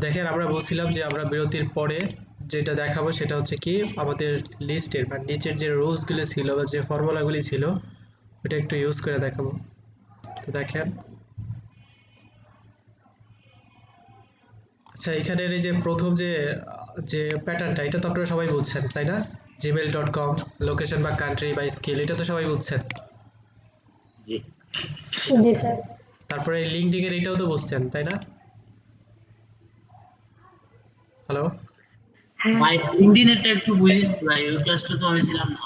দেখেন আমরা বলছিলাম যে আমরা বিরতির পরে যেটা দেখাবো সেটা হচ্ছে কি আমাদের লিস্টের বা নিচের যে রুলস গুলো ছিল বা যে ফর্মুলাগুলি ছিল ওটা একটু ইউজ করে দেখাবো। তো দেখেন, আচ্ছা এখানের এই যে প্রথম যে যে প্যাটার্নটা এটা তো আপনারা সবাই বুঝছেন তাই না? gmail.com লোকেশন বা কান্ট্রি বা স্কিল এটা তো সবাই বুঝছেন। জি জি স্যার। তারপরে লিঙ্কডিন এর এটাও তো বুঝছেন তাই না? হ্যালো, ভাই লিঙ্কডইনটা একটু বুঝিয়ে দিন ভাই, ওই ক্লাসটা তো আমি ছিলাম না।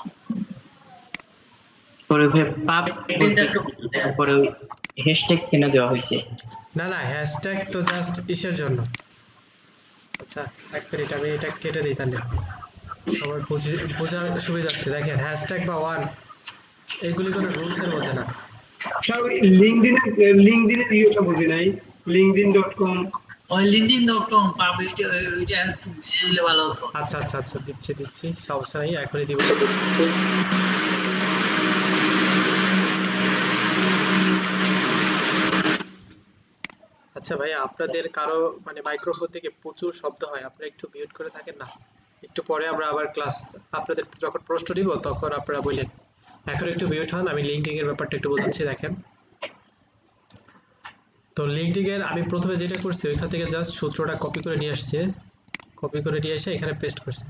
পরে ভাই পাব লিঙ্কডইনটা একটু পরে ওই হ্যাশট্যাগ কেন দেওয়া হয়েছে? না না হ্যাশট্যাগ তো জাস্ট ইসের জন্য। আচ্ছা এক মিনিট আমি এটা কেটে দিই তাহলে সবার বোঝার সুবিধার্থে। দেখেন হ্যাশট্যাগ বা ওয়ান এগুলি কোনো রুলস এর মধ্যে না। স্যার ওই লিঙ্কডিনের ইয়েটা বুঝি নাই, linkedin.com। ওই লিঙ্কডইন.com পাবো, ওইটা একটু বুঝিয়ে দিলে ভালো হতো। আচ্ছা আচ্ছা আচ্ছা দিচ্ছি সমস্যা নেই এখনই দিব। আচ্ছা ভাই আপনাদের কারো মানে মাইক্রোফোন থেকে প্রচুর শব্দ হয়, আপনারা একটু মিউট করে থাকেন না? একটু পরে আমরা আবার ক্লাস আপনাদের যখন প্রশ্ন দিব তখন আপনারা বললেন। এখন একটু মিউট হন, আমি লিঙ্কডিন এর ব্যাপারটা একটু বোঝাচ্ছি। দেখেন তো লিঙ্কডিন এর আমি প্রথমে যেটা করছি ওইখান থেকে জাস্ট সূত্রটা কপি করে নিয়ে আসছে, কপি করে নিয়ে এসে এখানে পেস্ট করছি।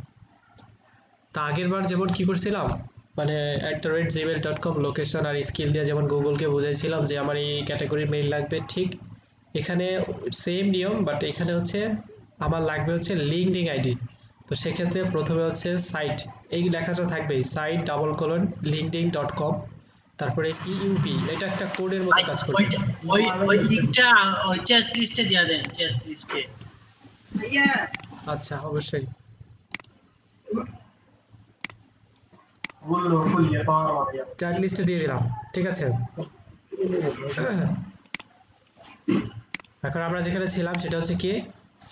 তা আগের বার যেমন কি করছিলাম মানে @gmail.com লোকেশন আর স্কিল দিয়ে যেমন গুগলকে বুঝাইছিলাম যে আমার এই ক্যাটাগরির মেইল লাগবে, ঠিক এখানে সেম নিয়ম, বাট এখানে হচ্ছে আমার লাগবে হচ্ছে লিঙ্কডিন আইডি। তো সেক্ষেত্রে প্রথমে হচ্ছে সাইট এই লেখাটা থাকবেই, site:/linkedin.com, তারপরে পিইউপি এটা একটা কোডের মতো কাজ করবে। ওই লিঙ্কটা ওই চ্যাট লিস্টে দিয়ে দেন, চ্যাট লিস্টে। আচ্ছা অবশ্যই। চ্যাট লিস্টে দিয়ে দিলাম, ঠিক আছে। এখন আমরা যেখানে ছিলাম সেটা হচ্ছে কি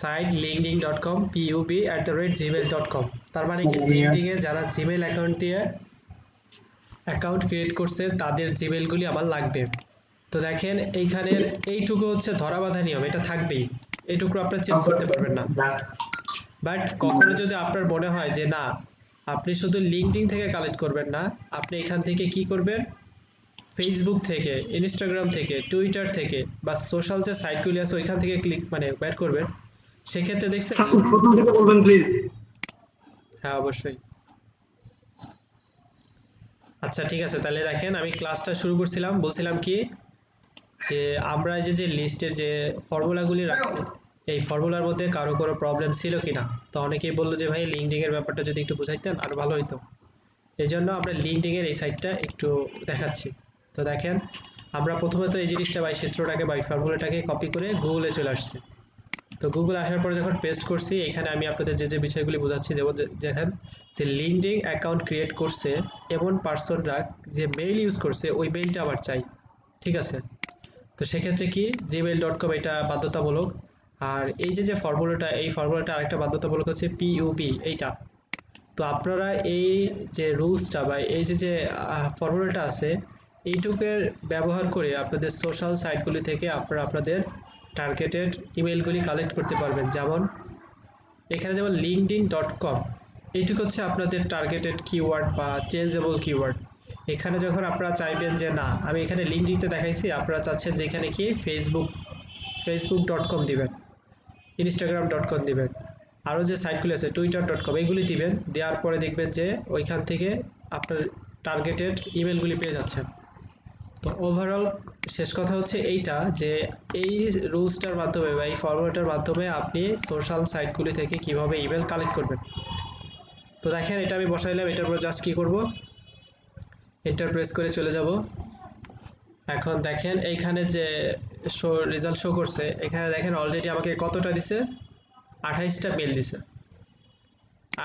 site:/linkedin.com pub@gmail.com। তার মানে কি লিঙ্কডিন এ যারা জিমেল অ্যাকাউন্ট দিয়ে অ্যাকাউন্ট ক্রিয়েট করছে তাদের জিমেল গুলি আমার লাগবে। তো দেখেন এইখানের এইটুকু হচ্ছে ধরাবাঁধা নিয়ম, এটা থাকবেই, এইটুকু আপনারা চেঞ্জ করতে পারবেন না। বাট কখনো যদি আপনার মনে হয় যে না আপনি শুধু লিঙ্কডিন থেকে কালেক্ট করবেন না, আপনি এখান থেকে কি করবেন, ফেসবুক থেকে, ইনস্টাগ্রাম থেকে, টুইটার থেকে বা সোশ্যাল যে সাইটগুলি আছে ওইখান থেকে ক্লিক মানে বের করবেন, সেক্ষেত্রে দেখছেন। স্যার প্রথম থেকে বলবেন প্লিজ। হ্যাঁ অবশ্যই। আচ্ছা ঠিক আছে তাহলে দেখেন আমি ক্লাসটা শুরু করছিলাম, বলছিলাম কি যে আমরা যে লিস্টের যে ফর্মুলাগুলি রাখছি এই ফর্মুলার মধ্যে কারো কোনো প্রবলেম ছিল কিনা। তো অনেকেই বললো যে ভাই লিঙ্কডিন এর ব্যাপারটা যদি একটু বুঝাইতেন আর ভালো হইতো, এই জন্য আমরা লিঙ্কডিন এর এই সাইটটা একটু দেখাচ্ছি। তো দেখেন আমরা প্রথমে তো এই জিনিসটা বা সূত্রটাকে বা ফর্মুলাটাকে কপি করে গুগলে চলে আসছে। তো গুগল আসার পরে যখন পেস্ট করছি এখানে আমি আপনাদের যে বিষয়গুলি বোঝাচ্ছি, যেমন দেখেন যে লিঙ্কডিন অ্যাকাউন্ট ক্রিয়েট করছে এমন পার্সনরা যে মেইল ইউজ করছে ওই মেইলটা আবার চাই, ঠিক আছে। তো সেক্ষেত্রে কি gmail.com এটা বাধ্যতামূলক। আর এই যে ফর্মুলাটা এই ফর্মুলাটা আরেকটা বাধ্যতামূলক হচ্ছে পিইউপি এইটা। তো আপনারা এই যে রুলসটা বা এই যে ফর্মুলাটা আছে এইটুকের ব্যবহার করে আপনাদের সোশ্যাল সাইটগুলি থেকে আপনারা আপনাদের টার্গেটেড ইমেলগুলি কালেক্ট করতে পারবেন। যেমন এখানে যেমন linkedin.com এইটুকু হচ্ছে আপনাদের টার্গেটেড কিওয়ার্ড বা চেঞ্জেবল কিওয়ার্ড। এখানে যখন আপনারা চাইবেন যে না আমি এখানে লিঙ্কডিনতে দেখাইছি, আপনারা চাচ্ছেন যে এখানে কি facebook.com দিবেন, instagram.com দিবেন, আরও যে সাইটগুলি আছে twitter.com এগুলি দিবেন, দেওয়ার পরে দেখবেন যে ওইখান থেকে আপনার টার্গেটেড ইমেলগুলি পেয়ে যাচ্ছেন। তো ওভারঅল শেষ কথা হচ্ছে এইটা যে এই রুলসটার মাধ্যমে বা এই ফরম্যাটের মাধ্যমে আপনি সোশ্যাল সাইটগুলি থেকে কিভাবে ইমেল কালেক্ট করবেন। তো দেখেন এটা আমি বসাইলাম, এটার উপর জাস্ট কি করব, এন্টার প্রেস করে চলে যাব। এখন দেখেন এইখানে যে রেজাল্ট শো করছে এখানে দেখেন অলরেডি আমাকে কতটা দিছে, 28টা মেল দিছে।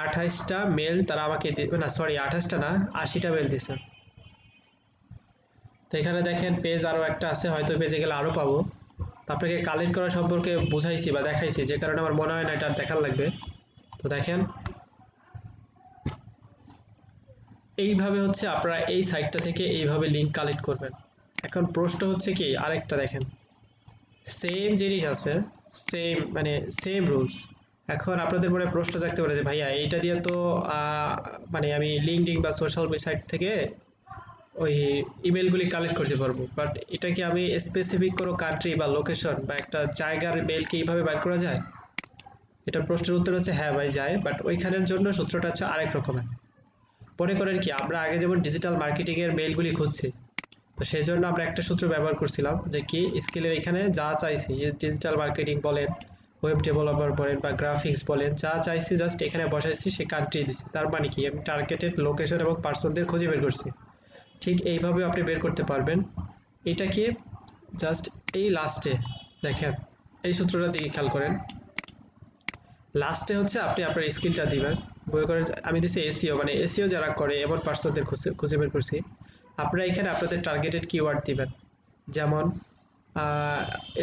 28টা মেল তারা আমাকে না সরি 28টা না 80টা মেল দিছে। তো এখানে দেখেন পেজ আরো একটা আছে, হয়তো পেজে গেলে আরো পাবো। তো আপনাকে কালেক্ট করা সম্পর্কে বুঝাইছি বা দেখাইছি, যে কারণে আমার মনে হয় না এটা দেখার লাগবে। তো দেখেন এইভাবে হচ্ছে আপনারা এই সাইটটা থেকে এইভাবে লিংক কালেক্ট করবেন। এখন প্রশ্ন হচ্ছে কি আরেকটা দেখেন, সেম জিনিস আছে, সেম মানে সেম রুলস। এখন আপনাদের মনে প্রশ্ন থাকতে পারে যে ভাইয়া এইটা দিয়ে তো মানে আমি লিঙ্কডইন বা সোশ্যাল সাইট থেকে ওই ইমেলগুলি কালেক্ট করতে পারবো, বাট এটা কি আমি স্পেসিফিক কোনো কান্ট্রি বা লোকেশন বা একটা জায়গার মেল কি এইভাবে বের করা যায়? এটা প্রশ্নের উত্তর হচ্ছে হ্যাঁ ভাই যায়, বাট ওইখানের জন্য সূত্রটা হচ্ছে আরেক রকমের। মনে করেন কি আমরা আগে যেমন ডিজিটাল মার্কেটিং এর মেলগুলি খুঁজছি, তো সেই জন্য আমরা একটা সূত্র ব্যবহার করছিলাম যে কি স্কিলের এখানে যা চাইছি, ডিজিটাল মার্কেটিং বলেন, ওয়েব ডেভেলপার বলেন বা গ্রাফিক্স বলেন, যা চাইছি জাস্ট এখানে বসাইছি, সে কান্ট্রি দিছি। তার মানে কি আমি টার্গেটেড লোকেশন এবং পার্সনদের খুঁজে বের করছি। ঠিক এইভাবে আপনি বের করতে পারবেন। এটা কি জাস্ট এই লাস্টে দেখেন, এই সূত্রটা দিকে খেয়াল করেন। লাস্টে হচ্ছে আপনি আপনার স্কিলটা দিবেন। বই করে আমি দিছি এসইও, মানে এসইও যারা করে এমন পার্সনদের খুঁজে বের করছি। আপনারা এখানে আপনাদের টার্গেটেড কিওয়ার্ড দিবেন, যেমন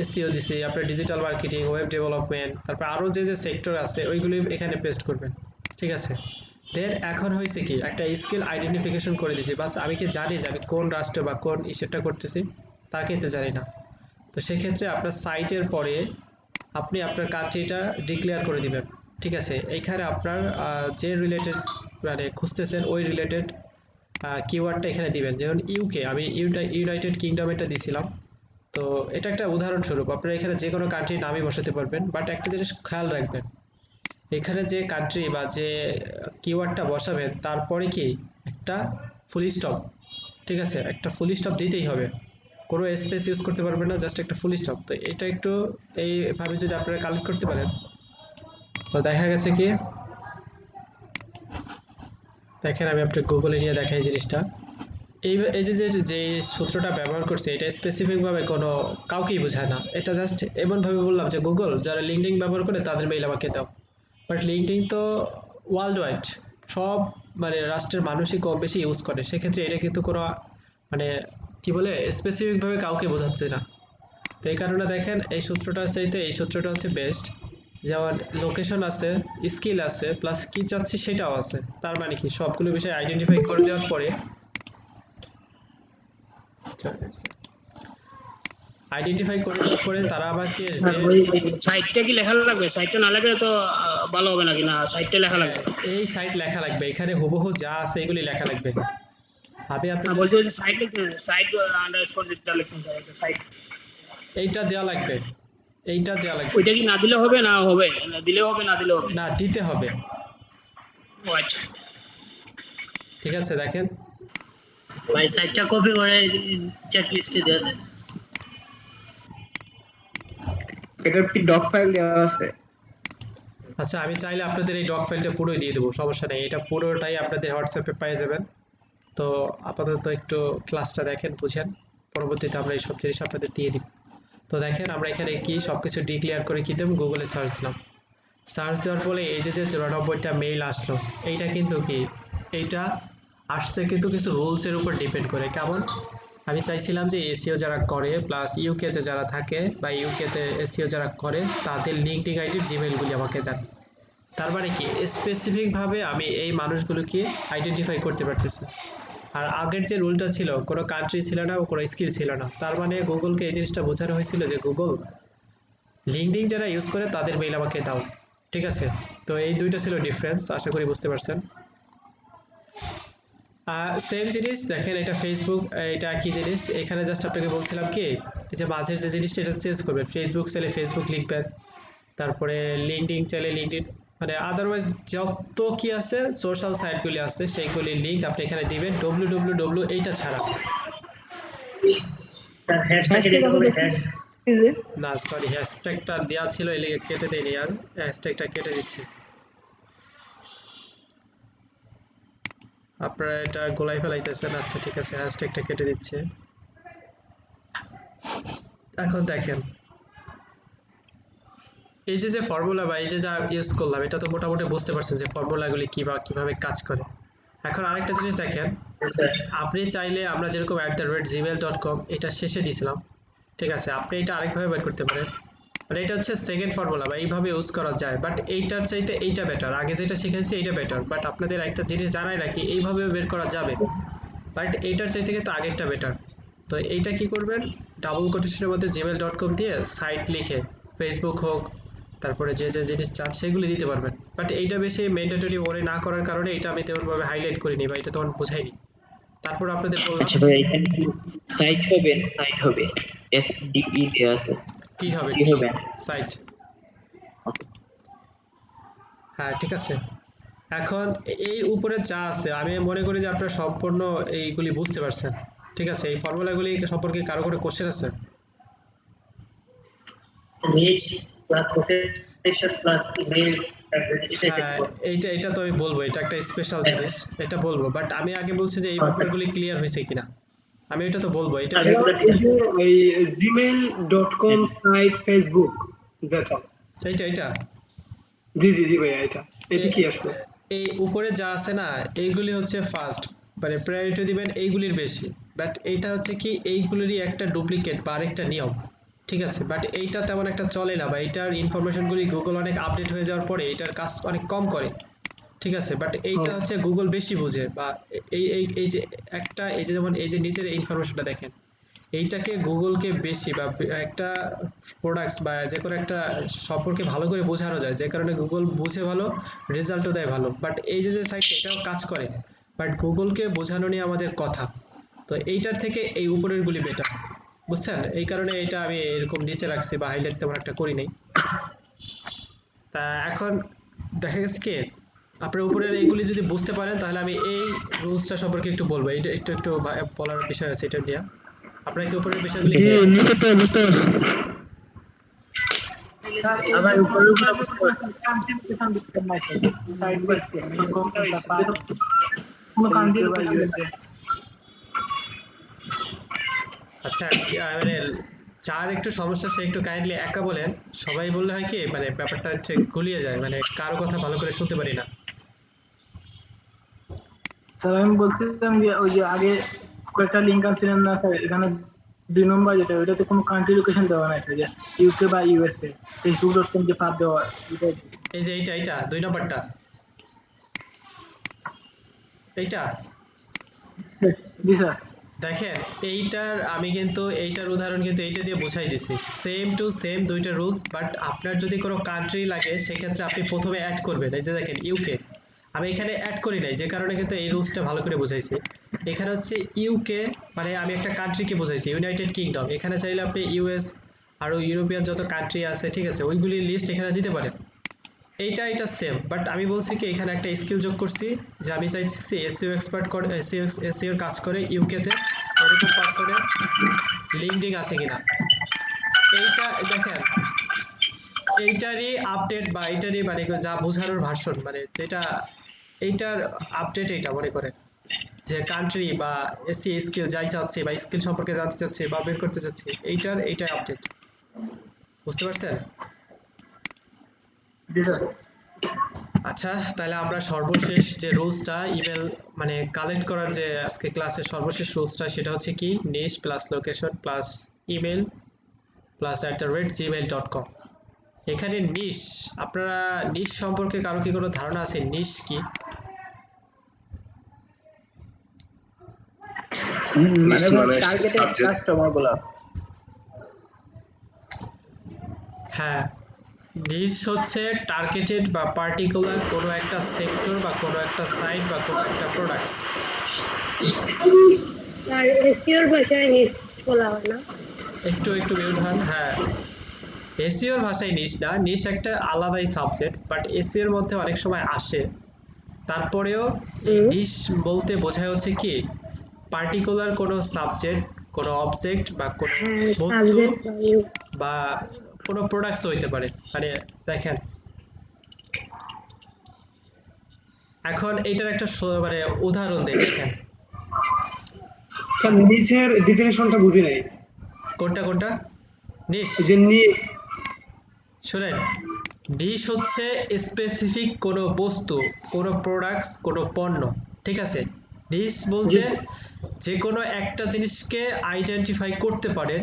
এসইও দিছি, আপনার ডিজিটাল মার্কেটিং, ওয়েব ডেভেলপমেন্ট, তারপর আরও যে যে সেক্টর আছে ওইগুলি এখানে পেস্ট করবেন। ঠিক আছে, দেন এখন হয়েছে কি একটা স্কিল আইডেন্টিফিকেশন করে দিয়েছি, বাস আমি কি জানি যে আমি কোন রাষ্ট্র বা কোন ইস্যুটা করতেছি? তা কিন্তু জানি না। তো সেক্ষেত্রে আপনার সাইটের পরে আপনি আপনার কান্ট্রিটা ডিক্লেয়ার করে দিবেন। ঠিক আছে, এইখানে আপনার যে রিলেটেড মানে খুঁজতেছেন ওই রিলেটেড কিওয়ার্ডটা এখানে দিবেন। যেমন ইউকে, আমি ইউনাইটেড কিংডম এটা দিছিলাম। তো এটা একটা উদাহরণস্বরূপ, আপনারা এখানে যে কোনো কান্ট্রির নামই বসাতে পারবেন, বাট একটা জিনিস খেয়াল রাখবেন, এখানে যে কান্ট্রি বা যে কিওয়ার্ডটা বসাবেন তারপরে কি একটা ফুল স্টপ। ঠিক আছে, একটা ফুল স্টপ দিতেই হবে, কোনো স্পেস ইউজ করতে পারবেন না, জাস্ট একটা ফুল স্টপ। তো এটা একটু এইভাবে যদি আপনারা কালেক্ট করতে পারেন, তো দেখা গেছে কি, দেখেন আমি আপনার গুগলে নিয়ে দেখাই জিনিসটা। এই যে সূত্রটা ব্যবহার করছে এটা স্পেসিফিক ভাবে কোনো কাউকেই বোঝায় না। এটা জাস্ট এমন ভাবে বললাম যে গুগল যারা লিঙ্কডইন ব্যবহার করে তাদের মেইল আমাকে দাও, বাট লিঙ্কডইন তো ওয়ার্ল্ড ওয়াইড সব মানে রাষ্ট্রের মানুষই কম বেশি ইউজ করে, সেক্ষেত্রে এটা কিন্তু কোনো মানে কি বলে স্পেসিফিক ভাবে কাউকে বোঝাচ্ছে না। তো এই কারণে দেখেন এই সূত্রটার চাইতে এই সূত্রটা হচ্ছে বেস্ট। যেমন লোকেশন আছে, স্কিল আছে, প্লাস কি চাচ্ছি সেটাও আছে। তার মানে কি সবগুলো বিষয় আইডেন্টিফাই করে দেওয়ার পরে তারা আমাকে যে ওই সাইটটা কি লেখা লাগবে? সাইটটা না লাগলে তো ভালো হবে নাকি? না, সাইটটা লেখা লাগবে? এই সাইট লেখা লাগবে, এখানে হুবহু যা আছে এগুলি লেখা লাগবে। আমি না, আপনাদের বলছি ওই যে সাইট সাইট আন্ডারস্কোর যেটা লিখছেন স্যার, সাইট এইটা দেওয়া লাগবে, এইটা দেওয়া লাগবে। ওইটা কি না দিলে হবে? না হবে, না দিলেও হবে, না দিলেও হবে? না, দিতে হবে। ও আচ্ছা, ঠিক আছে, দেখেন ভাই সাইটটা কপি করে চ্যাট লিস্টে দিয়ে দেন। এটার কি ডক ফাইল দেওয়া আছে? আচ্ছা, আমি চাইলে আপনাদের এই ডক ফাইলটা পুরোই দিয়ে দেবো, সমস্যা নেই, এটা পুরোটাই আপনাদের হোয়াটসঅ্যাপে পেয়ে যাবেন। তো আপাতত একটু ক্লাসটা দেখেন, বুঝেন, পরবর্তীতে আমরা এই সব জিনিস আপনাদের দিয়ে দিব। তো দেখেন আমরা এখানে কি সবকিছু ডিক্লেয়ার করে কি দেব, গুগলে সার্চ দিলাম। সার্চ দেওয়ার পরে এই যে 94টা মেইল আসলো, এইটা কিন্তু কি, এইটা আসছে কিন্তু কিছু রুলসের উপর ডিপেন্ড করে। কেমন? আমি চাইছিলাম যে এসইও যারা করে প্লাস ইউকেতে যারা থাকে বা ইউকেতে এসইও যারা করে তাদের লিঙ্কডিন আইডির জিমেইলগুলি আমাকে দেন। তার মানে কি স্পেসিফিক ভাবে আমি এই মানুষগুলোকে আইডেন্টিফাই করতে পারতেছি। আর আগের যে রুলটা ছিল কোনো কান্ট্রি ছিল না, কোনো স্কিল ছিল না, তার মানে গুগলকে এই জিনিসটা বোঝানো হয়েছিল যে গুগল লিঙ্কডিন যারা ইউজ করে তাদের মেইল আমাকে দাও। ঠিক আছে, তো এই দুইটা ছিল ডিফারেন্স, আশা করি বুঝতে পারছেন। সেম জিনিস দেখেন, এটা ফেসবুক, এটা কি জিনিস, এখানে জাস্ট আপনাকে বলছিলাম কি এই যে মাঝের যে জিনিসটা এটা চেঞ্জ করবেন, ফেসবুক চাইলে ফেসবুক লিখবেন, তারপরে লিঙ্কডিন চাইলে লিঙ্কডিন, মানে আদারওয়াইজ যত কি আছে সোশ্যাল সাইটগুলি আছে সেইগুলির লিঙ্ক আপনি এখানে দিবেন, www এইটা ছাড়া। তার হ্যাশট্যাগ দিতে হবে, হ্যাশ না সরি, হ্যাশট্যাগটা দেওয়া ছিল এই লিগে কেটে দেয়নি, আর হ্যাশট্যাগটা কেটে দিচ্ছি। আপনারা এটা গোলাই ফেলাইতেছেন, আচ্ছা ঠিক আছে, হ্যাশট্যাগটা কেটে দিচ্ছে। এখন দেখেন এই যে ফর্মুলা বা এই যে যা ইউজ করলাম, এটা তো মোটামুটি বুঝতে পারছেন যে ফর্মুলাগুলি কিভাবে কাজ করে। এখন আরেকটা জিনিস দেখেন, আপনি চাইলে আমরা যেরকম @gmail.com এটা শেষে দিয়েছিলাম, ঠিক আছে, আপনি এটা আরেকভাবে বের করতে পারেন, মানে এটা হচ্ছে সেকেন্ড ফর্মুলা বা এইভাবে ইউজ করা যায়, বাট এইটার চাইতে এইটা বেটার। আগে যেটা শিখেছি এইটা বেটার, বাট আপনাদের একটা জিনিস জানাই রাখি, এইভাবে বের করা যাবে, বাট এইটার চাইতে কিন্তু আগেরটা বেটার। তো এইটা কি করবেন, ডাবল কোটেশনের মধ্যে gmail.com দিয়ে সাইট লিখে ফেসবুক হোক, তারপরে যে যে জিনিস চান সেগুলি দিতে পারবেন। বাট এইটা বেশি ম্যান্ডেটরি মনে না করার কারণে এটা আমি তেমনভাবে হাইলাইট করিনি বা এটা তেমন বোঝাইনি। তারপর আপনাদের বললাম আচ্ছা ভাই এখানে কি সাইট হবে, সাইট হবে SDE দেয়া আছে, কি হবে কি হবে? সাইট। হ্যাঁ ঠিক আছে। এখন এই উপরে যা আছে আমি মনে করি যে আপনারা সম্পূর্ণ এইগুলি বুঝতে পারছেন। ঠিক আছে, এই ফর্মুলাগুলি সম্পর্কে কারো কোনো কোশ্চেন আছে? নিচ প্লাস কোটেশন প্লাস ইমেল হ্যাঁ এটা তো আমি বলবো, এটা একটা স্পেশাল জিনিস, এটা বলবো। বাট আমি আগে বলছি যে এই ব্যাপারগুলি ক্লিয়ার হয়েছে কিনা, আমি এটা তো বলবো। এটা এই যে এই gmail.com সাইট ফেসবুক যেটা, এইটা জি ভাইয়া এটা কি আসলে? এই উপরে যা আছে না এইগুলি হচ্ছে ফার্স্ট, মানে প্রায়োরিটি দিবেন এইগুলির বেশি। বাট এইটা হচ্ছে কি এইগুলিরই একটা ডুপ্লিকেট বা আরেকটা নিয়ম। ঠিক আছে, বাট এইটা তেমন একটা চলে না, বা এইটার ইনফরমেশনগুলি গুগল অনেক আপডেট হয়ে যাওয়ার পরে এইটার কাজ অনেক কম করে। ঠিক আছে, বাট এইটা হচ্ছে গুগল বেশি বুঝে, বা এই যে একটা এই যে যেমন এই যে নিচের ইনফরমেশনটা দেখেন, এইটাকে গুগলকে বেশি বা একটা প্রোডাক্টস বা যে কোনো একটা সম্পর্কে ভালো করে বোঝানো যায়, যে কারণে গুগল বুঝে ভালো, রেজাল্টও দেয় ভালো। বাট এই যে সাইটটা এটাও কাজ করে, বাট গুগলকে বোঝানো নিয়ে আমাদের কথা। তো এইটার থেকে এই উপরের গুলি বেটার, বুঝছেন? এই কারণে এটা আমি এরকম নিচে রাখছি বা হাইলাইট তেমন একটা করি নাই। তা এখন দেখা গেছে কি আপনার উপরের এইগুলি যদি বুঝতে পারেন তাহলে আমি এই রুলসটা সম্পর্কে একটু বলবো। এটা একটু বলার বিষয় আছে এটা নিয়ে। আপনারা কি উপরের বিষয়গুলি নিচেরটা বুঝতে পারছি। আবার উপরে বুঝতে পারছি। আচ্ছা মানে যার একটু সমস্যা সে একটু কাইন্ডলি একা বলেন, সবাই বললে হয় কি মানে ব্যাপারটা হচ্ছে গুলিয়ে যায়, মানে কারো কথা ভালো করে শুনতে পারি না। স্যার আমি বলছিলাম যে ওই যে আগে কয়েকটা লিঙ্ক আনছিলেন না স্যার, এখানে 2 নম্বর যেটা ওইটাতে কোনো কান্ট্রি লোকেশন দেওয়া নাই স্যার, যে ইউকে বা ইউএসএ, facebook.com যে পাব দেওয়া এই যে এইটা 2 নাম্বারটা, এইটা জি স্যার। দেখেন এইটার আমি কিন্তু এইটার উদাহরণ কিন্তু এইটা দিয়ে বোঝাই দিছি, সেম টু সেম দুইটা রুলস। বাট আপনার যদি কোনো কান্ট্রি লাগে সেক্ষেত্রে আপনি প্রথমে অ্যাড করবেন। এই যে দেখেন ইউকে, আমি এখানে অ্যাড করি নাই যে কারণে কিন্তু এই রুলসটা ভালো করে বোঝাইছি। এখানে হচ্ছে ইউকে মানে আমি একটা কান্ট্রিকে বোঝাইছি, ইউনাইটেড কিংডম। এখানে চাইলে আপনি ইউএস আরো ইউরোপিয়ান যত কান্ট্রি আছে ঠিক আছে ওইগুলির লিস্ট এখানে দিতে পারেন। এটা সেম, বাট আমি বলছি কি এখানে একটা স্কিল যোগ করছি যে আমি চাইছি এসইও এক্সপার্ট করে এসইও কাজ করে ইউকে তে, এরকম পার্সনের লিঙ্কডিন আছে কিনা। এইটা দেখেন এইটারই আপডেট বা এইটারই মানে যা বোঝানোর ভার্সন, মানে যেটা এইটার আপডেট এইটা মনে করেন যে কান্ট্রি বা এসি স্কিল যাই চাচ্ছি বা স্কিল সম্পর্কে জানতে চাচ্ছি বা বের করতে চাচ্ছি, এইটাই আপডেট। বুঝতে পারছেন? জি স্যার। আচ্ছা তাহলে আমরা সর্বশেষ যে রুলসটা ইমেল মানে কালেক্ট করার যে আজকে ক্লাসের সর্বশেষ রুলসটা সেটা হচ্ছে কি niche plus location plus email plus @gmail.com। এখানে নিশ, আপনারা নিশ সম্পর্কে কারো কি কোনো ধারণা আছে? নিশ কি? মানে টার্গেটেড কাস্টমার বলা। হ্যাঁ, নিশ হচ্ছে টার্গেটেড বা পার্টিকুলার কোনো একটা সেক্টর বা কোনো একটা সাইট বা কোনো একটা প্রোডাক্টস। আর এসইওর ভাষায় নিশ বলা হয় না? একটু মিউট হন। হ্যাঁ, এসইওর ভাষায় নিশ না, নিশ একটা আলাদাই সাবজেক্ট, বাট এসইওর মধ্যে অনেক সময় আসে। তারপরেও নিশ বলতে বোঝায় হচ্ছে কি পার্টিকুলার কোনো সাবজেক্ট, কোনো অবজেক্ট বা কোনো বস্তু বা কোনো প্রোডাক্টস হইতে পারে। মানে দেখেন এখন এইটার একটা মানে উদাহরণ দেই, দেখেন স্যার নিচের ডেফিনিশনটা বুঝি নাই। কোনটা নিশ? যে শুনেন, নিশ হচ্ছে স্পেসিফিক কোনো বস্তু, কোনো প্রোডাক্টস, কোনো পণ্য। ঠিক আছে, নিশ বলতে যে কোনো একটা জিনিসকে আইডেন্টিফাই করতে পারে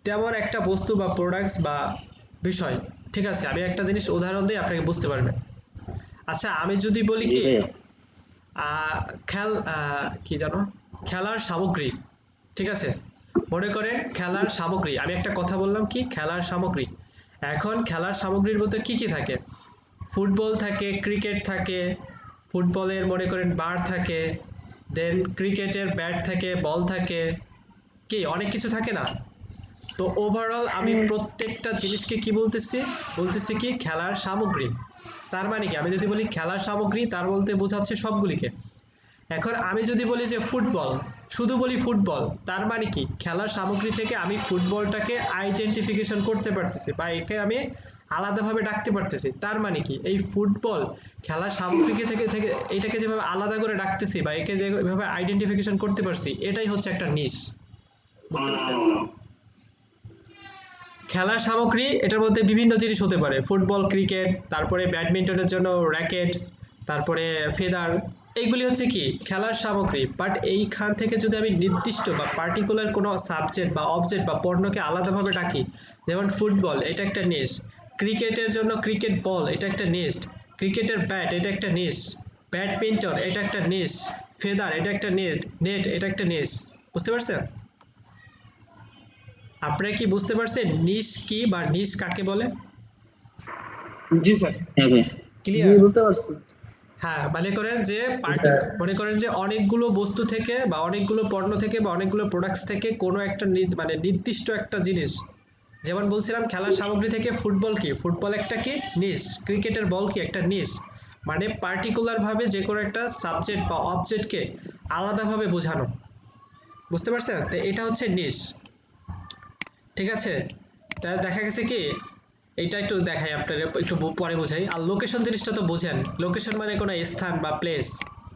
তেমন একটা বস্তু বা প্রোডাক্টস বা বিষয়। ঠিক আছে, আমি একটা জিনিস উদাহরণ দিই আপনাকে বুঝতে পারবেন। আচ্ছা আমি যদি বলি কি কি জানো খেলার সামগ্রী, ঠিক আছে মনে করেন খেলার সামগ্রী, আমি একটা কথা বললাম কি খেলার সামগ্রী। এখন খেলার সামগ্রীর মধ্যে কি কি থাকে? ফুটবল থাকে, ক্রিকেট থাকে, ফুটবলের মনে করেন বার থাকে, দেন ক্রিকেটের ব্যাট থাকে, বল থাকে, কি অনেক কিছু থাকে না? তো ওভারঅল আমি প্রত্যেকটা জিনিসকে কি বলতেছি? বলতেছি কি খেলার সামগ্রী। তার মানে কি আমি যদি বলি খেলার সামগ্রী তার বলতে বোঝাচ্ছে সবগুলিকে। এখন আমি যদি বলি যে ফুটবল, শুধু বলি ফুটবল, তার মানে কি খেলার সামগ্রী থেকে আমি ফুটবলটাকে আইডেন্টিফিকেশন করতে পারতেছি বা একে আমি আলাদাভাবে ডাকতে পারতেছি। তার মানে কি এই ফুটবল খেলার সামগ্রীকে থেকে থেকে এটাকে যেভাবে আলাদা করে ডাকতেছি বা একে যেভাবে আইডেন্টিফিকেশন করতে পারছি, এটাই হচ্ছে একটা নিশ। বুঝতে পারছেন? খেলার সামগ্রী এটার মধ্যে বিভিন্ন জিনিস হতে পারে, ফুটবল, ক্রিকেট, তারপরে ব্যাডমিন্টনের জন্য র্যাকেট, তারপরে ফেদার, এইগুলি হচ্ছে কি খেলার সামগ্রী। বাট এইখান থেকে যদি আমি নির্দিষ্ট বা পার্টিকুলার কোনো সাবজেক্ট বা অবজেক্ট বা পণ্যকে আলাদাভাবে ডাকি, যেমন ফুটবল এটা একটা নিশ, ক্রিকেটের জন্য ক্রিকেট বল এটা একটা নিশ, ক্রিকেটের ব্যাট এটা একটা নিশ, ব্যাডমিন্টন এটা একটা নিশ, ফেদার এটা একটা নিশ, নেট এটা একটা নিশ। বুঝতে পারছেন? আপনারা কি বুঝতে পারছেন নিশ কি বা নিশ কাকে বলে? জি স্যার। হ্যাঁ ভাই। ক্লিয়ার? বুঝতে পারছি। হ্যাঁ, মনে করেন যে মনে করেন যে অনেকগুলো বস্তু থেকে বা অনেকগুলো পণ্য থেকে বা অনেকগুলো প্রোডাক্টস থেকে কোনো একটা মানে নির্দিষ্ট একটা জিনিস, যেমন বলছিলাম খেলার সামগ্রী থেকে ফুটবল কি, ফুটবল একটা কি নিশ, ক্রিকেটের বল কি একটা নিশ, মানে পার্টিকুলার ভাবে যে কোনো একটা সাবজেক্ট বা অবজেক্টকে আলাদাভাবে বোঝানো। বুঝতে পারছেন? তো এটা হচ্ছে নিশ। ঠিক আছে, তাহলে দেখা গেছে কি এইটা একটু দেখাই আপনার, একটু পরে বোঝাই। আর লোকেশন জিনিসটা তো বোঝেন, লোকেশন মানে কোনো স্থান বা প্লেস।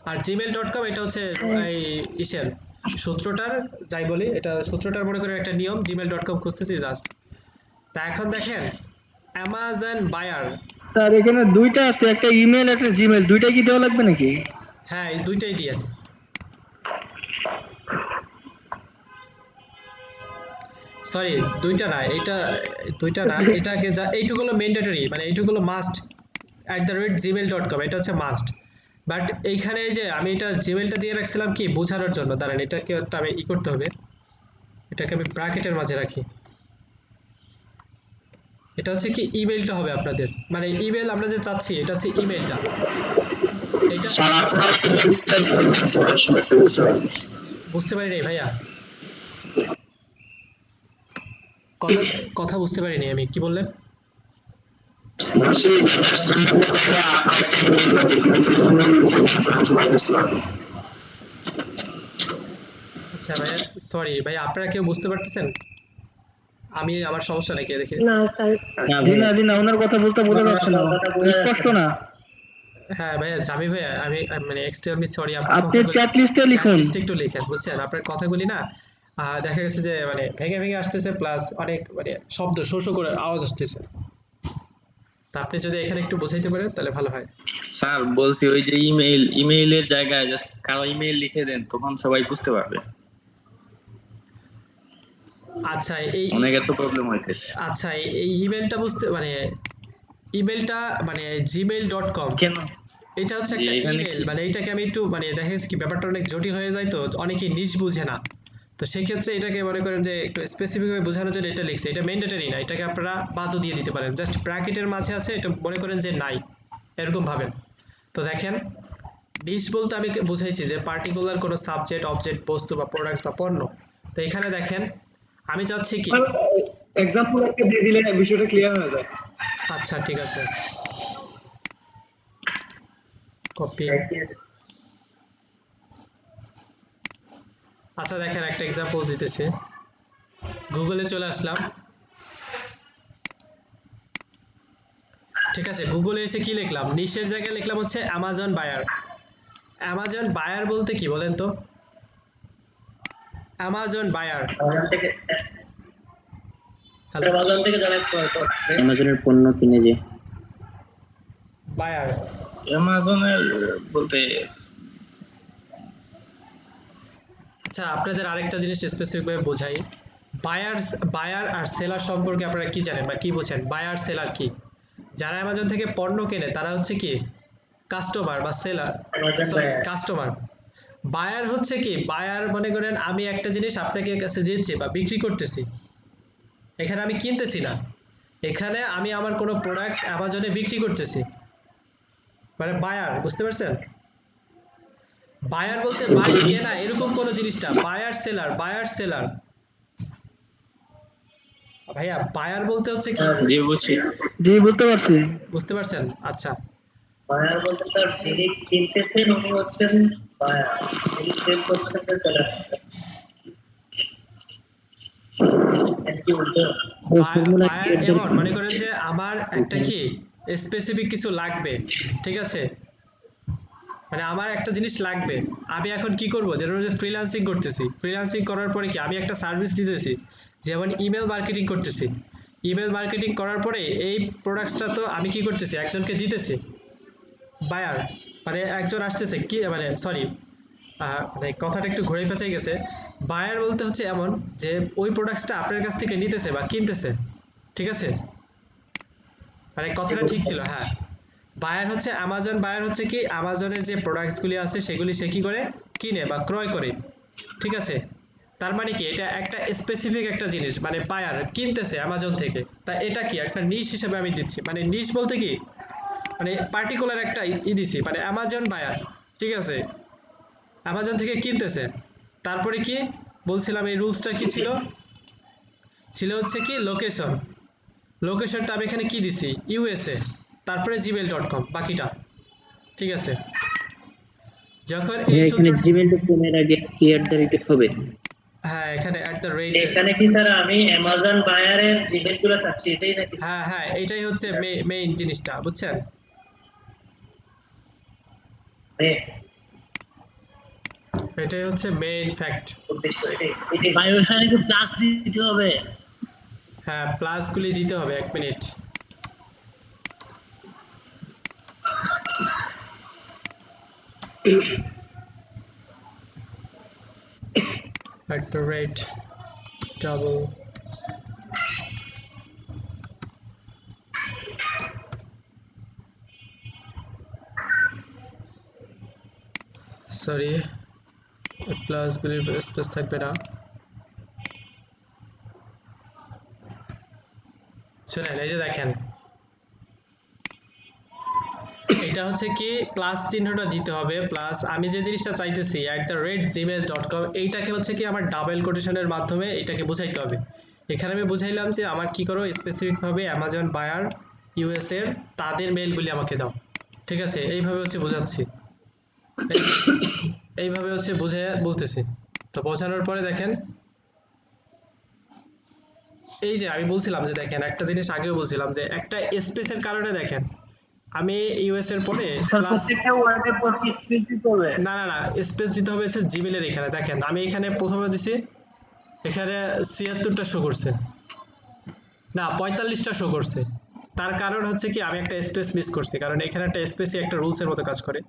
আর gmail.com এটা হচ্ছে এই ইসের সূত্রটার, যাই বলি এটা সূত্রটার মনে করে একটা নিয়ম, gmail.com খুঁজতেছি জাস্ট। তা এখন দেখেন অ্যামাজন বায়ার, স্যার এখানে দুইটা আছে, একটা ইমেল একটা জিমেল, দুইটাই কি দেওয়া লাগবে নাকি? হ্যাঁ এই দুইটাই দিয়ে। সরি দুইটা না, এটা দুইটা না, এটাকে এইটুকু হলো ম্যান্ডেটরি, মানে এইটুকু হলো মাস্ট @gmail.com, এটা হচ্ছে মাস্ট। বাট এইখানে এই যে আমি এটা জিমেলটা দিয়ে রাখছিলাম কি বোঝানোর জন্য, দাঁড়ান এটাকে একটা আমি করতে হবে, এটাকে আমি ব্র্যাকেটের মাঝে রাখি। এটা হচ্ছে কি ইমেলটা হবে আপনাদের, মানে ইমেল আমরা যে চাচ্ছি এটা হচ্ছে ইমেলটা। এটা বুঝতে পারি নাই ভাইয়া, কথা বুঝতে পারিনি আমি, কি বললেন? আচ্ছা ভাইয়া সরি ভাই, আপনারা কেউ বুঝতে পারতেছেন? আমি আমার সমস্যা নাকি দেখে? না স্যার, না ভাই। দিনা ওনার কথা বলতে বোঝা যাচ্ছে না, স্পষ্ট না। হ্যাঁ ভাইয়া জামি ভাইয়া, মানে এক্সট্রিমলি সরি, আপনি চ্যাট লিস্টে লিখুন। একটু লিখেন, বুঝছেন আপনার কথাগুলি না দেখা গেছে যে মানে ভেঙে ভেঙে আসতেছে, প্লাস অনেক মানে শব্দ শোষ করে আওয়াজ আসতেছে। তা আপনি যদি এখানে একটু বোঝাইতে পারেন তাহলে ভালো হয়। স্যার বলছি ওই যে ইমেইলের জায়গায় জাস্ট কারো ইমেইল লিখে দেন, তখন সবাই বুঝতে পারবে। আচ্ছা এই অনেকের তো প্রবলেম হইতেছে। আচ্ছা এই ইমেলটা বুঝতে মানে ইমেলটা মানে gmail.com কেন? এটা হচ্ছে একটা এখানে ইমেল, কি? মানে এটাকে আমি একটু মানে দেখা গেছে কি ব্যাপারটা অনেক জটিল হয়ে যায়, তো অনেকেই নিজ বুঝে না। তো সেক্ষেত্রে এটাকে মনে করেন যে একটু স্পেসিফিক ভাবে বোঝানোর জন্য এটা লিখছে, এটা ম্যান্ডেটরি না, এটাকে আপনারা বাদও দিয়ে দিতে পারেন, জাস্ট ব্র্যাকেটের মাঝে আছে, এটা মনে করেন যে নাই, এরকম ভাবেন। তো দেখেন নিশ বলতে আমি বুঝাইছি যে পার্টিকুলার কোনো সাবজেক্ট, অবজেক্ট, বস্তু বা প্রোডাক্টস বা পণ্য। তো এখানে দেখেন আমি চাচ্ছি কি, এক্সাম্পল একটা দিয়ে দিলে বিষয়টা ক্লিয়ার হয়ে যায়। আচ্ছা ঠিক আছে কপি। আচ্ছা দেখেন একটা এক্সাম্পল দিতেছি, গুগলে চলে আসলাম। ঠিক আছে, গুগলে এসে কি লিখলাম, নিশের জায়গায় লিখলাম হচ্ছে অ্যামাজন বায়ার। অ্যামাজন বায়ার বলতে কি বলেন তো? অ্যামাজন বায়ার, অ্যামাজনের পণ্য কিনে যে বায়ার। অ্যামাজনের বলতে আচ্ছা আপনাদের আরেকটা জিনিস স্পেসিফিক ভাবে বোঝাই, বায়ার আর সেলার সম্পর্কে আপনারা কি জানেন বা কি বোঝেন? বায়ার সেলার কি? যারা অ্যামাজন থেকে পণ্য কেনে তারা হচ্ছে কি কাস্টমার বা সেলার, কাস্টমার। বায়ার হচ্ছে কি, বায়ার মনে করেন আমি একটা জিনিস আপনাকে কাছে দিচ্ছি বা বিক্রি করতেছি, এখানে আমি কিনতেছি না, এখানে আমি আমার কোনো প্রোডাক্ট অ্যামাজনে বিক্রি করতেছি, মানে বায়ার, বুঝতে পারছেন? বায়ার বলতে বাই কেনা এরকম কোন জিনিসটা, বায়ার সেলার, বায়ার সেলার। ভাইয়া বায়ার বলতে হচ্ছে কি, জি বুঝছি। জি বুঝতে পারছি। বুঝতে পারছেন? আচ্ছা, বায়ার বলতে স্যার যিনি কিনতেছেন উনি হচ্ছেন বায়ার, যিনি সেল করতেছেন সেলার। কি বলতো বায়ার এমন মনে করেন যে আমার একটা কি স্পেসিফিক কিছু লাগবে, ঠিক আছে, মানে আমার একটা জিনিস লাগবে, আমি এখন কি করব, যেটা হচ্ছে ফ্রিল্যান্সিং করতেছি, ফ্রিল্যান্সিং করার পরে কি আমি একটা সার্ভিস দিতেছি, যেমন ইমেল মার্কেটিং করতেছি, ইমেল মার্কেটিং করার পরে এই প্রোডাক্টসটা তো আমি কি করতেছি, একজনকে দিতেছি, বায়ার, মানে একজন আসতেছে কি, মানে সরি মানে কথাটা একটু ঘুরে পেঁচাই গেছে। বায়ার বলতে হচ্ছে এমন যে ওই প্রোডাক্টসটা আপনার কাছ থেকে নিতেছে বা কিনতেছে, ঠিক আছে, মানে কথাটা ঠিক ছিল, হ্যাঁ। বায়ার হচ্ছে অ্যামাজন, বায়ার হচ্ছে কি অ্যামাজনের যে প্রোডাক্টসগুলি আছে সেগুলি সে কি করে কিনে বা ক্রয় করে, ঠিক আছে। তার মানে কি এটা একটা স্পেসিফিক একটা জিনিস, মানে বায়ার কিনতেছে অ্যামাজন থেকে, তা এটা কি একটা নিশ হিসেবে আমি দিচ্ছি, মানে নিশ বলতে কি মানে পার্টিকুলার একটা দিছি, মানে অ্যামাজন বায়ার, ঠিক আছে, অ্যামাজন থেকে কিনতেছে। তারপরে কি বলছিলাম, এই রুলসটা কি ছিল, ছিল হচ্ছে কি লোকেশন, লোকেশনটা আমি এখানে কি দিছি ইউএসএ, তারপরে gmail.com বাকিটা, ঠিক আছে। যখন এই এখানে gmail.com এর আগে কি হবে? হ্যাঁ এখানে এখানে কি স্যার আমি অ্যামাজন বায়ারের জিমেল গুলো চাচ্ছি, এটাই নাকি? হ্যাঁ হ্যাঁ এটাই হচ্ছে মেইন জিনিসটা, বুঝছেন? এটাই হচ্ছে মেইন ফ্যাক্ট। ভাই ওখানে কি প্লাস দিতে হবে? হ্যাঁ প্লাস গুলি দিতে হবে, 1 মিনিট। @double সরি প্লাস গুলির স্পেস থাকবে না, শুনেন এই যে দেখেন এটা হচ্ছে কি প্লাস চিহ্নটা দিতে হবে, প্লাস আমি যে জিনিসটা চাইতেছি @gmail.com এইটাকে হচ্ছে কি আমার ডাবল কোটেশনের মাধ্যমে এটাকে বোঝাইতে হবে। এখানে আমি বুঝাইলাম যে আমার কি করো স্পেসিফিক ভাবে অ্যামাজন বায়ার ইউএস এর তাদের মেইলগুলি আমাকে দাও, ঠিক আছে, এইভাবে হচ্ছে বোঝাচ্ছি, এইভাবে হচ্ছে বুঝে বলতেছি। তো বোঝানোর পরে দেখেন এই যে আমি বলছিলাম যে দেখেন একটা জিনিস আগেও বলছিলাম যে একটা স্পেসের কারণে দেখেন আমি ইউএস এর পরে প্রত্যেকটা ওয়ার্ডে পর কি স্পেস দিতে হবে? না স্পেস দিতে হবে হচ্ছে জিমেইলের এখানে দেখেন আমি এখানে প্রথমে দিছি, এখানে 76টা শো করছে না 45টা শো করছে, তার কারণ হচ্ছে কি আমি একটা স্পেস মিস করছি, কারণ এখানে একটা স্পেসই একটা রুলসের মতো কাজ করে।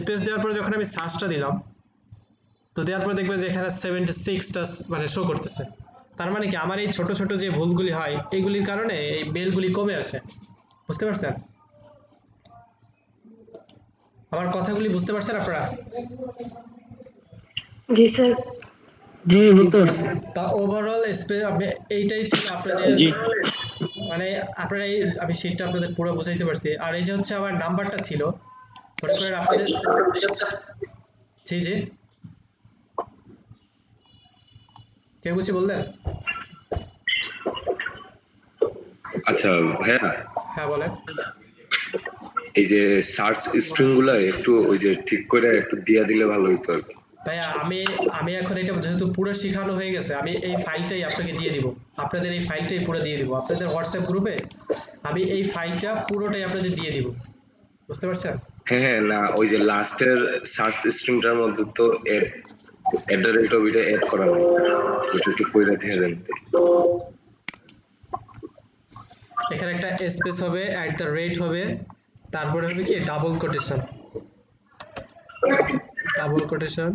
স্পেস দেওয়ার পরে যখন আমি সার্চটা দিলাম, তো দেওয়ার পরে দেখবে যে এখানে 76টা মানে শো করতেছে, তার মানে কি আমার এই ছোট ছোট যে ভুলগুলি হয় এইগুলির কারণে এই মেলগুলি কমে আসে, বুঝতে পারছেন? আমার কথাগুলি বুঝতে পারছেন আপনারা? জি স্যার। জি বুঝতে পারছি। তা ওভারঅল স্পেস আপনি এইটাই ছিল আপনাদের, মানে আপনারা এই আমি শীটটা আপনাদের পুরো বুঝাইতে পারছি। আর এই যে হচ্ছে আমার নাম্বারটা ছিল, মনে করেন আপনাদের জি জি কেউ কিছু বললেন? আচ্ছা ভাইয়া, হ্যাঁ বলেন। এই যে সার্চ স্ট্রিং গুলা একটু ওই যে ঠিক করে একটু দিয়া দিলে ভালো হতো আর কি। ভাইয়া আমি এখন এটা যেহেতু পুরো শেখানো হয়ে গেছে, আমি এই ফাইলটাই আপনাকে দিয়ে দিব, আপনাদের এই ফাইলটাই পুরো দিয়ে দিব আপনাদের হোয়াটসঅ্যাপ গ্রুপে, আমি এই ফাইলটা পুরোটাই আপনাদের দিয়ে দিব, বুঝতে পারছেন? হ্যাঁ না ওই যে লাস্টের সার্চ স্ট্রিংটার মধ্যে তো @রেট ওইটা অ্যাড করা হয়, ওইটা একটু কইরা দিয়ে দেন। এখানে একটা স্পেস হবে, @ হবে, তারপরে হবে কি ডাবল কোটেশন,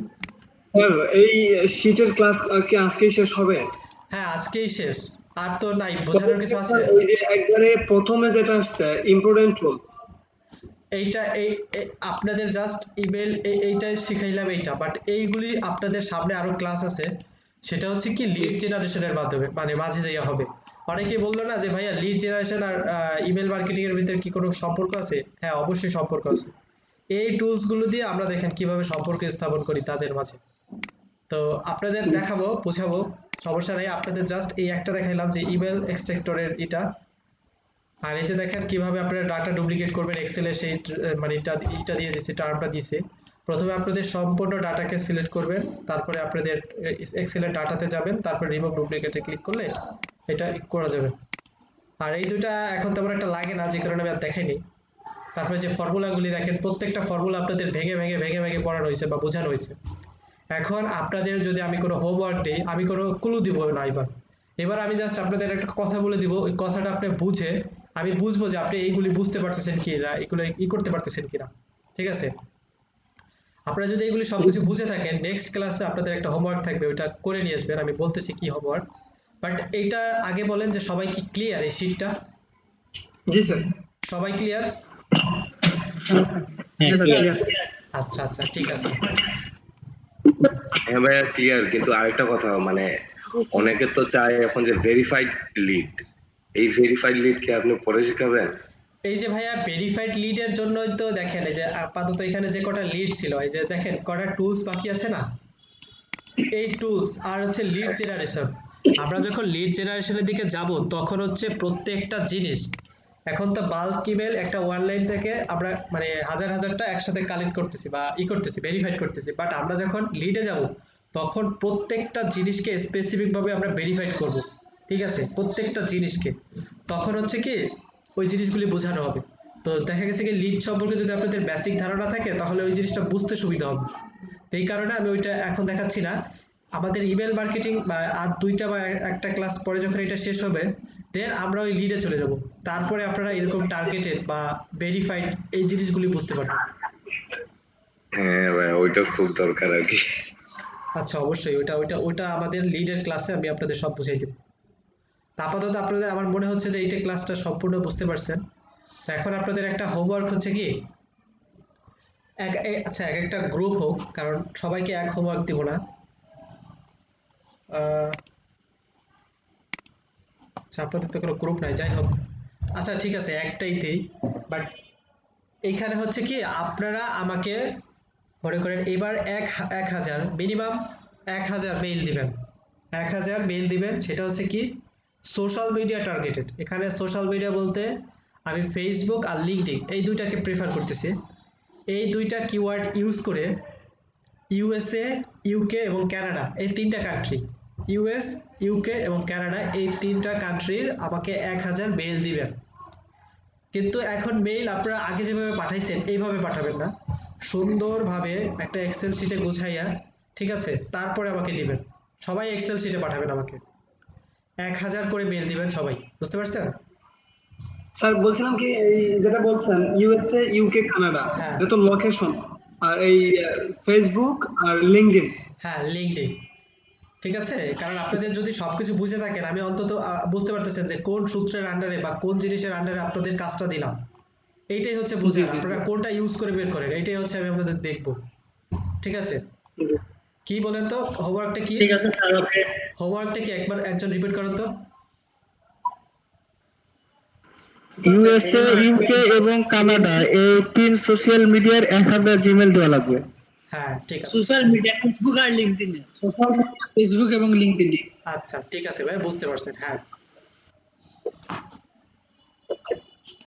এই শীটের ক্লাস কি আজকেই শেষ হবে? হ্যাঁ আজকেই শেষ, আর তো নাই বোঝানোর কিছু আছে? ওই যে একবারে প্রথমে যেটা আসছে ইম্পর্টেন্ট টুলস, এইটা আপনাদের জাস্ট ইমেল এইটাই শিখাইলাম এইটা, বাট এইগুলি আপনাদের সামনে আরো ক্লাস আছে, সেটা হচ্ছে কি লিড জেনারেশনের মাধ্যমে মানে মাঝে যাইয়া হবে। অনেকে বললো না যে ভাইয়া লিড জেনারেশন আর ইমেল মার্কেটিং এর ভিতরে কি কোনো সম্পর্ক আছে? হ্যাঁ, অবশ্যই সম্পর্ক আছে। এই টুলস গুলো দিয়ে আমরা দেখেন কিভাবে সম্পর্ক স্থাপন করি তাদের মাঝে। তো আপনাদের দেখাবো, বুঝাবো, সমস্যা নেই। আপনাদের জাস্ট এই একটা দেখাইলাম যে ইমেল এক্সট্রাক্টরের এটা, আর এই যে দেখেন কিভাবে আপনারা ডাটা ডুপ্লিকেট করবেন এক্সেলে, সেই মানে এটা দিয়ে দিয়েছে, টার্মটা দিয়েছে। প্রথমে আপনাদের সম্পূর্ণ ডাটাকে সিলেক্ট করবেন, তারপরে আপনাদের এক্সেলের ডাটাতে যাবেন, তারপরে রিমুভ ডুপ্লিকেটে ক্লিক করলে এটা করা যাবে। আর এই দুইটা এখন তেমন একটা লাগে না, যে কারণে আমি আর দেখাইনি। তারপরে যে ফর্মুলাগুলি দেখেন, প্রত্যেকটা ফর্মুলা আপনাদের ভেঙে ভেঙে ভেঙে ভেঙে পড়ানো হয়েছে বা বোঝানো হয়েছে। এখন আপনাদের যদি আমি কোনো হোমওয়ার্ক দিই, আমি কোনো ক্লু দিব না, এবার আমি জাস্ট আপনাদের একটা কথা বলে দিব, ওই কথাটা আপনি বুঝে আমি বুঝবো যে আপনি এইগুলি বুঝতে পারতেছেন কি না, এগুলো করতে পারতেছেন কিনা। ঠিক আছে, আপনারা যদি এইগুলি সবকিছু বুঝে থাকেন, নেক্সট ক্লাসে আপনাদের একটা হোমওয়ার্ক থাকবে, ওইটা করে নিয়ে আসবেন, আমি বলতেছি কি হোমওয়ার্ক। বাট এইটা আগে বলেন যে সবাই কি ক্লিয়ার এই শীটটা? জি স্যার। সবাই ক্লিয়ার? আচ্ছা আচ্ছা, ঠিক আছে। হ্যাঁ ভাইয়া ক্লিয়ার, কিন্তু আরেকটা কথা, মানে অনেকে তো চায় এখন যে ভেরিফাইড লিড, এই ভেরিফাইড লিড কি আপনি পরে শিখাবেন? এই যে ভাইয়া ভেরিফাইড লিডের জন্যই তো দেখেন, এই যে আপাতত এখানে যে কটা লিড ছিল, এই যে দেখেন কটা টুলস বাকি আছে না, এই টুলস আর হচ্ছে লিড জেনারেশন। আমরা যখন লিড জেনারেশনের দিকে যাব তখন হচ্ছে প্রত্যেকটা জিনিস, এখন তো বাল্ক ইমেল একটা অনলাইন থেকে আমরা মানে হাজার হাজারটা একসাথে কালেক্ট করতেছি বা করতেছি, ভেরিফাইড করতেছি। বাট আমরা যখন লিডে যাব তখন প্রত্যেকটা জিনিসকে স্পেসিফিক ভাবে আমরা ভেরিফাইড করব, ঠিক আছে, প্রত্যেকটা জিনিসকে। তখন হচ্ছে কি ওই জিনিসগুলি বোঝানো হবে। তো দেখা গেছে কি লিড সম্পর্কে যদি আপনাদের বেসিক ধারণা থাকে তাহলে ওই জিনিসটা বুঝতে সুবিধা হবে। এই কারণে আমি ওইটা এখন দেখাচ্ছি না। আমাদের ইমেল মার্কেটিং বা আর দুইটা বা একটা ক্লাস পরে যখন এটা শেষ হবে, দেন আমরা ওই লিডে চলে যাব। তারপরে আপনারা এরকম টার্গেটেড বা ভেরিফাইড এই জিনিসগুলি বুঝতে পারবেন। হ্যাঁ ভাই, ওইটা খুব দরকার আর কি। আচ্ছা, অবশ্যই ওইটা আমাদের লিডের ক্লাসে আমি আপনাদের সব বুঝাই দেব। আপাতত আপনাদের আমার মনে হচ্ছে যে এইটা ক্লাসটা সম্পূর্ণ বুঝতে পারছেন। এখন আপনাদের একটা হোমওয়ার্ক হচ্ছে কি, আচ্ছা এক একটা গ্রুপ হোক, কারণ সবাইকে এক হোমওয়ার্ক দিব না। আচ্ছা, আপনাদের তো কোনো গ্রুপ নাই, যাই হোক। আচ্ছা ঠিক আছে, একটাইতেই। বাট এইখানে হচ্ছে কি আপনারা আমাকে মনে করেন এবার 1000 মিনিমাম 1000 মেইল দিবেন, 1000 মেইল দিবেন। সেটা হচ্ছে কি সোশ্যাল মিডিয়া টার্গেটেড। এখানে সোশ্যাল মিডিয়া বলতে আমি ফেসবুক আর লিঙ্কডইন এই দুইটাকে প্রেফার করতেছি। এই দুইটা কিওয়ার্ড ইউজ করে ইউএসএ, ইউকে এবং কানাডা, এই তিনটা কান্ট্রি, ইউএস, ইউকে এবং কানাডা, এই তিনটা কান্ট্রির আমাকে 1000 মেইল দিবেন। কিন্তু এখন মেইল আপনারা আগে যেভাবে পাঠাইছেন এইভাবে পাঠাবেন না, সুন্দরভাবে একটা এক্সেল শিটে গুছাইয়া, ঠিক আছে, তারপরে আমাকে দিবেন। সবাই এক্সেল শিটে পাঠাবেন আমাকে, 1000 করে মেইল দিবেন সবাই, বুঝতে পারছেন? স্যার বলছিলাম কি, এই যেটা বলছেন ইউএসএ, ইউকে, কানাডা, হ্যাঁ। এটা তো লোকেশন। আর এই ফেসবুক আর লিঙ্কডইন। হ্যাঁ, লিঙ্কডইন, ঠিক আছে। কারণ আপনাদের যদি সবকিছু বুঝে থাকেন, আমি অন্তত বুঝতে পারতেছেন যে কোন সূত্রের আন্ডারে বা কোন জিনিসের আন্ডারে আপনাদের কাজটা দিলাম, এইটাই হচ্ছে বুঝে। আপনারা কোনটা ইউজ করে বের করেন, এইটাই হচ্ছে আমি আপনাদের দেখবো, ঠিক আছে। কি বলেন তো হোমওয়ার্কটা কি? ঠিক আছে স্যার, ওকে। হোমওয়ার্কটা কি একবার একজন রিপিট করেন তো। ইউএসএ, ইউকে এবং কানাডা এই তিন সোশ্যাল মিডিয়ার 1000 জিমেল দেওয়া লাগবে। হ্যাঁ ঠিক আছে, সোশ্যাল মিডিয়া ফেসবুক আর লিঙ্কডইন, ফেসবুক এবং লিঙ্কডইন। আচ্ছা ঠিক আছে ভাই, বুঝতে পারছেন। হ্যাঁ